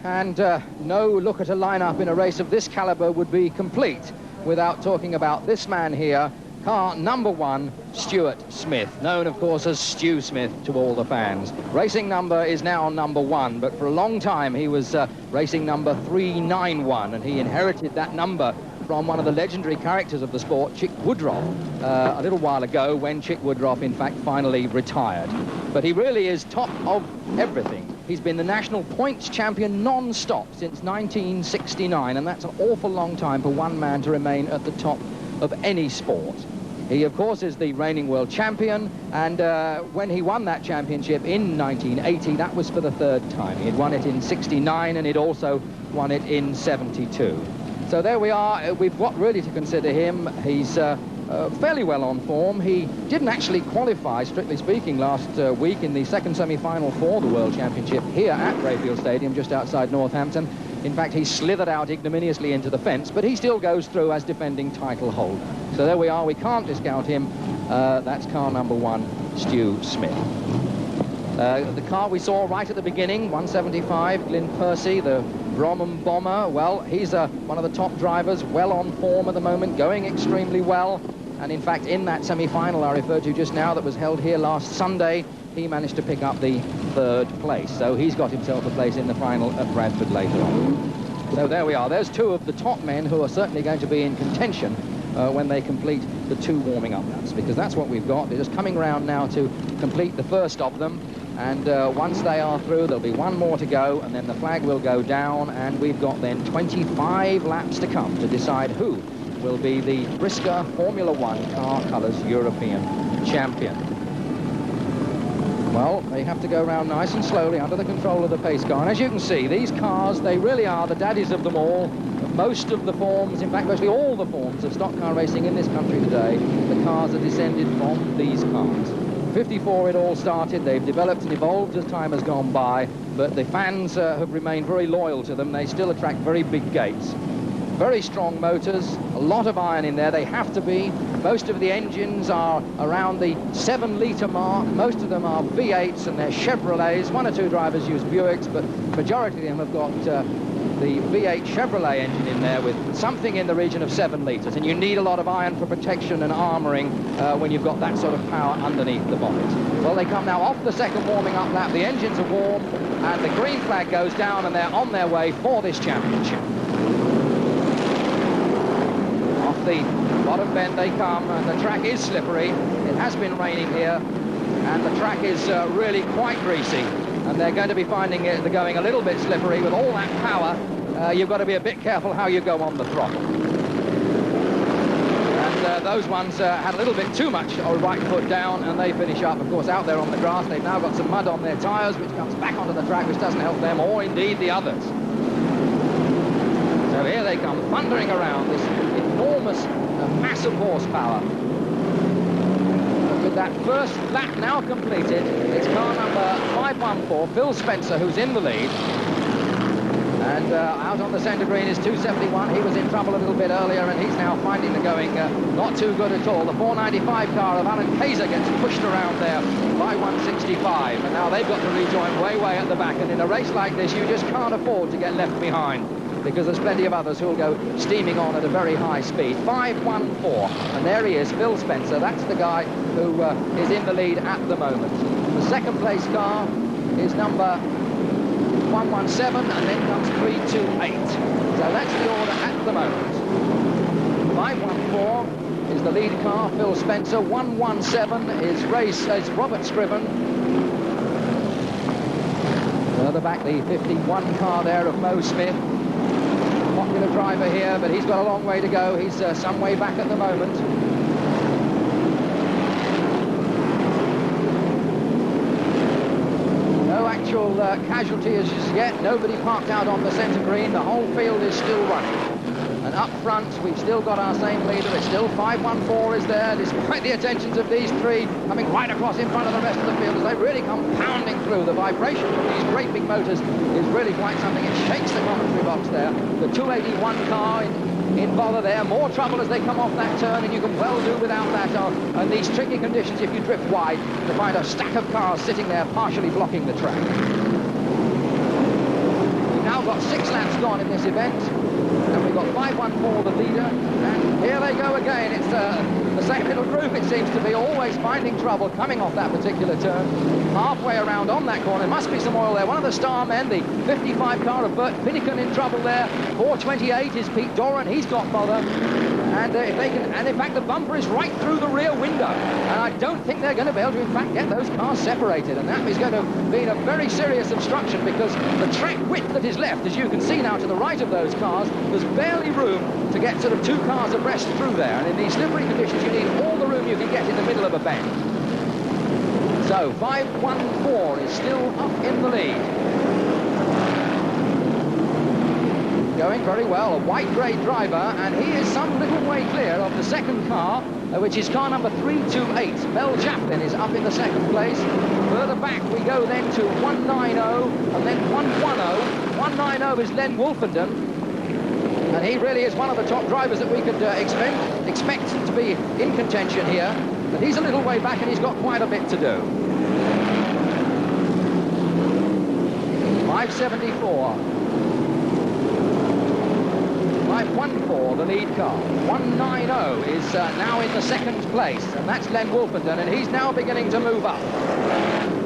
And no look at a lineup in a race of this caliber would be complete without talking about this man here, car number 1, Stuart Smith, known of course as Stu Smith to all the fans. Racing number is now number 1, but for a long time he was racing number 391, and he inherited that number from one of the legendary characters of the sport, Chick Woodroffe, a little while ago, when Chick Woodroffe in fact finally retired. But he really is top of everything. He's been the national points champion non-stop since 1969, and that's an awful long time for one man to remain at the top of any sport. He, of course, is the reigning world champion, and when he won that championship in 1980, that was for the 3rd time. He had won it in 69, and he'd also won it in 72. So there we are. We've got really to consider him. He's fairly well on form. He didn't actually qualify, strictly speaking, last week in the second semi-final for the World Championship here at Brayfield Stadium, just outside Northampton. In fact, he slithered out ignominiously into the fence, but he still goes through as defending title holder. So there we are. We can't discount him. That's car number 1, Stu Smith. The car we saw right at the beginning, 175, Glyn Percy, the Bromham Bomber. Well, he's one of the top drivers, well on form at the moment, going extremely well. And in fact, in that semi-final I referred to just now that was held here last Sunday, he managed to pick up the 3rd place. So he's got himself a place in the final at Bradford later on. So there we are. There's 2 of the top men who are certainly going to be in contention when they complete the 2 warming up laps, because that's what we've got. They're just coming round now to complete the first of them. And once they are through, there'll be 1 more to go, and then the flag will go down, and we've got then 25 laps to come to decide who will be the BriSCA Formula 1 car colours European champion. Well, they have to go around nice and slowly under the control of the pace car. And as you can see, these cars, they really are the daddies of them all. Most of the forms, in fact, virtually all the forms of stock car racing in this country today, the cars are descended from these cars. 54 it all started. They've developed and evolved as time has gone by, but the fans have remained very loyal to them. They still attract very big gates. Very strong motors, a lot of iron in there. They have to be. Most of the engines are around the 7-litre mark. Most of them are V8s and they're Chevrolets. 1 or 2 drivers use Buicks, but majority of them have got the V8 Chevrolet engine in there with something in the region of 7 litres, and you need a lot of iron for protection and armouring when you've got that sort of power underneath the bonnet. Well, they come now off the 2nd warming up lap. The engines are warm, and the green flag goes down, and they're on their way for this championship. Off the bottom bend they come, and the track is slippery. It has been raining here, and the track is really quite greasy. And they're going to be finding it, they're going a little bit slippery with all that power. You've got to be a bit careful how you go on the throttle. And those ones had a little bit too much right foot down, and they finish up, of course, out there on the grass. They've now got some mud on their tyres, which comes back onto the track, which doesn't help them, or indeed the others. So here they come, thundering around, this enormous, massive horsepower. With that first lap now completed, it's car number 514, Phil Spencer, who's in the lead. And out on the centre green is 271. He was in trouble a little bit earlier, and he's now finding the going not too good at all. The 495 car of Alan Kayser gets pushed around there by 165. And now they've got to rejoin way at the back. And in a race like this, you just can't afford to get left behind, because there's plenty of others who'll go steaming on at a very high speed. 514, and there he is, Phil Spencer. That's the guy who is in the lead at the moment. The 2nd place car is number 117, and then comes 328. So that's the order at the moment. 514 is the lead car, Phil Spencer. 117 is Robert Scriven. Further back, the 51 car there of Mo Smith. Popular driver here, but he's got a long way to go. He's some way back at the moment. No actual casualties as yet. Nobody parked out on the centre green. The whole field is still running. And up front, we've still got our same leader. It's still 514 is there, despite the attentions of these 3 coming right across in front of the rest of the field as they really come pounding through. The vibration from these great big motors is really quite something. It shakes the commentary box there. The 281 car in bother there. More trouble as they come off that turn, and you can well do without that and these tricky conditions if you drift wide to find a stack of cars sitting there partially blocking the track. got 6 laps gone in this event, and we've got 5-1-4 the leader, and here they go again. It's the same little group, it seems to be, always finding trouble coming off that particular turn. Halfway around on that corner, must be some oil there. One of the star men, the 55 car of Bert Finnegan, in trouble there. 428 is Pete Doran, he's got bother. And if they can, and in fact the bumper is right through the rear window, and I don't think they're going to be able to in fact get those cars separated, and that is going to be a very serious obstruction, because the track width that is left, as you can see now to the right of those cars, there's barely room to get sort of 2 cars abreast through there, and in these slippery conditions you need all the room you can get in the middle of a bend. So 5-1-4 is still up in the lead. Going very well, a white-grey driver, and he is some little way clear of the second car, which is car number 328. Mel Chaplin is up in the second place. Further back we go then to 190, and then 110. 190 is Len Wolfenden, and he really is one of the top drivers that we could expect to be in contention here. But he's a little way back, and he's got quite a bit to do. 574. 5-1-4, the lead car. 190 is now in the second place, and that's Len Wolfenden, and he's now beginning to move up.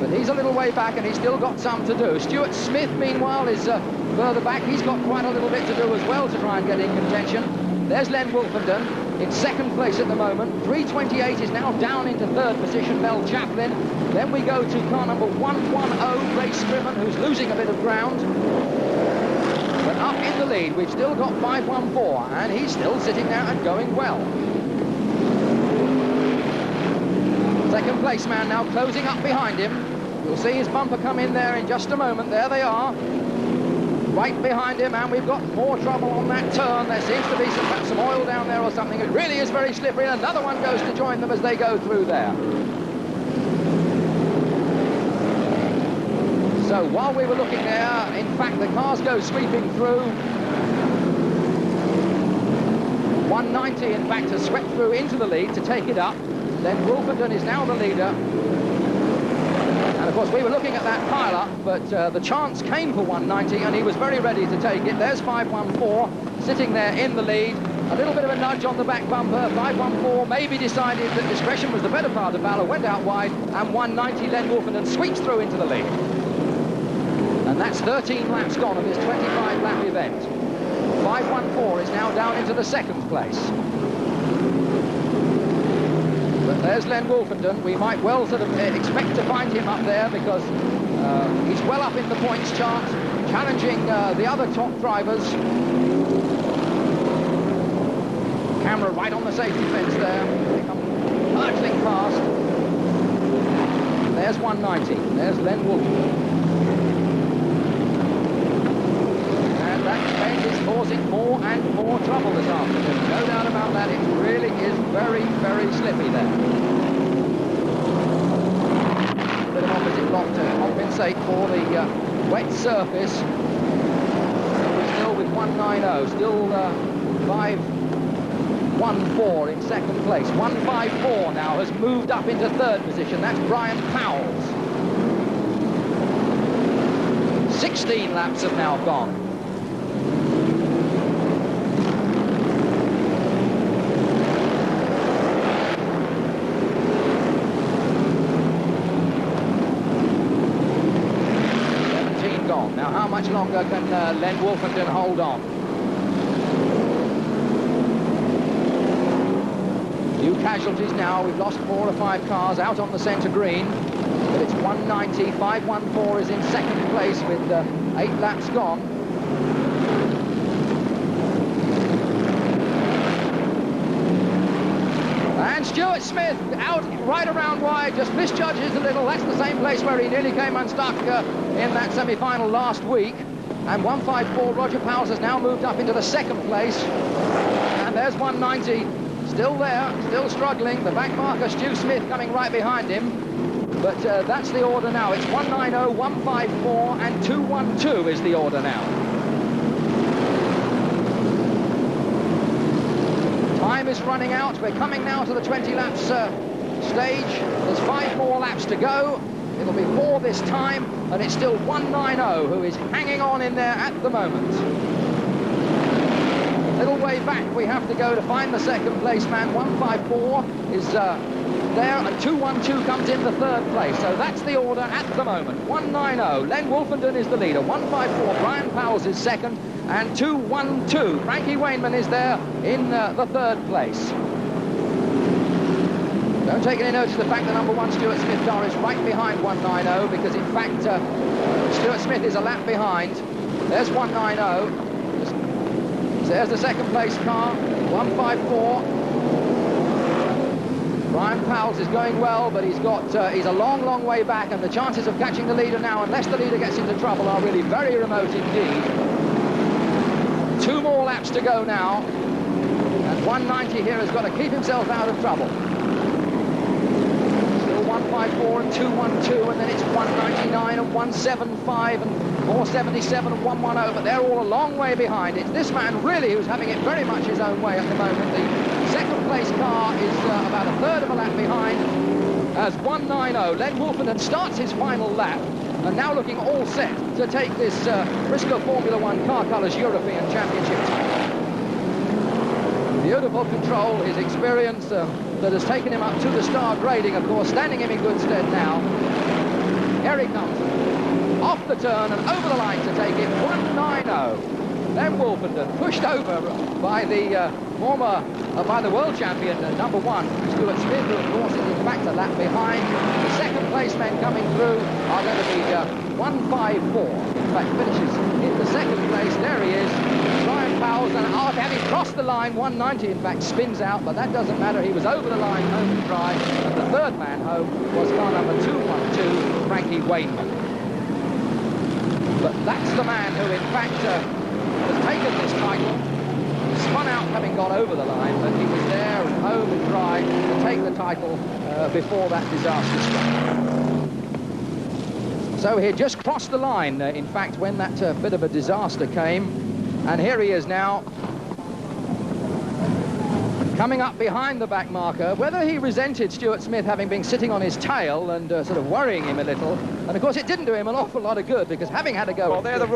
But he's a little way back, and he's still got some to do. Stuart Smith, meanwhile, is further back. He's got quite a little bit to do as well to try and get in contention. There's Len Wolfenden in second place at the moment. 328 is now down into third position, Mel Chaplin. Then we go to car number 110, Ray Scriven, who's losing a bit of ground. But up in the lead, we've still got 5-1-4, and he's still sitting there and going well. Second place man now closing up behind him. You'll see his bumper come in there in just a moment. There they are, right behind him, and we've got more trouble on that turn. There seems to be some oil down there or something. It really is very slippery, and another one goes to join them as they go through there. So while we were looking there, in fact, the cars go sweeping through. 190, in fact, has swept through into the lead to take it up. Then Wolfenden is now the leader. And, of course, we were looking at that pile-up, but the chance came for 190, and he was very ready to take it. There's 5-1-4 sitting there in the lead. A little bit of a nudge on the back bumper. 5-1-4 maybe decided that discretion was the better part of valor, went out wide, and 190, Len Wolfenden, sweeps through into the lead. And that's 13 laps gone of this 25-lap event. 5-1-4 is now down into the second place. But there's Len Wolfenden. We might well sort of expect to find him up there, because he's well up in the points chart, challenging the other top drivers. Camera right on the safety fence there. They come hurtling past. There's 190. There's Len Wolfenden. That is causing more and more trouble this afternoon. No doubt about that. It really is very, very slippy there. A bit of opposite block to compensate for the wet surface. We're still with 190, still 5-1-4 in second place. 154 now has moved up into third position. That's Brian Powell's. 16 laps have now gone. Now, how much longer can Len Wolfenden hold on? Few casualties now. We've lost 4 or 5 cars out on the centre green. But it's 190. 5-1-4 is in second place with 8 laps gone. And Stuart Smith out right around wide, just misjudges a little. That's the same place where he nearly came unstuck in that semi-final last week. And 154, Roger Powers, has now moved up into the second place. And there's 190, still there, still struggling. The back marker, Stu Smith, coming right behind him. But that's the order now. It's 190, 154, and 212 is the order now. Time is running out. We're coming now to the 20 laps stage. There's 5 more laps to go. It'll be 4 this time, and it's still 190 who is hanging on in there at the moment. Little way back we have to go to find the second place man. 154 is there, and 212 comes in the third place. So that's the order at the moment. 190, Len Wolfenden is the leader. 154, Brian Powell's is second, and 212, Frankie Wainman is there in the third place. Don't take any notice of the fact that number 1 Stuart Smith car is right behind 190, because in fact Stuart Smith is a lap behind. There's 190. There's the second place car, 154. Brian Powell's is going well, but he's a long way back, and the chances of catching the leader now, unless the leader gets into trouble, are really very remote indeed. 2 more laps to go now, and 190 here has got to keep himself out of trouble. 154 and 212, and then it's 199 and 175 and 477 and 110, but they're all a long way behind. It's this man really who's having it very much his own way at the moment. The second place car is about a third of a lap behind as 190. Len Wolfenden starts his final lap, and now looking all set to take this BriSCA Formula 1 Car Colours European Championship title. Beautiful control, his experience that has taken him up to the star grading, of course, standing him in good stead now. Here he comes, off the turn and over the line to take it, 190. Then Wolfenden pushed over by the by the world champion, number 1, Stuart Smith, who of course is in fact a lap behind. The second place men coming through are going to be 154. In fact, finishes in the second place. There he is. Brian Powell's, and having crossed the line, 190 in fact spins out, but that doesn't matter. He was over the line, home and dry, and the third man home was car number 212, Frankie Wainman. But that's the man who in fact has taken this title, spun out having got over the line, but he was there and home and dry to take the title before that disaster struck. So he had just crossed the line, in fact, when that bit of a disaster came. And here he is now, coming up behind the back marker. Whether he resented Stuart Smith having been sitting on his tail and sort of worrying him a little. And of course it didn't do him an awful lot of good, because having had to go... Well, they're the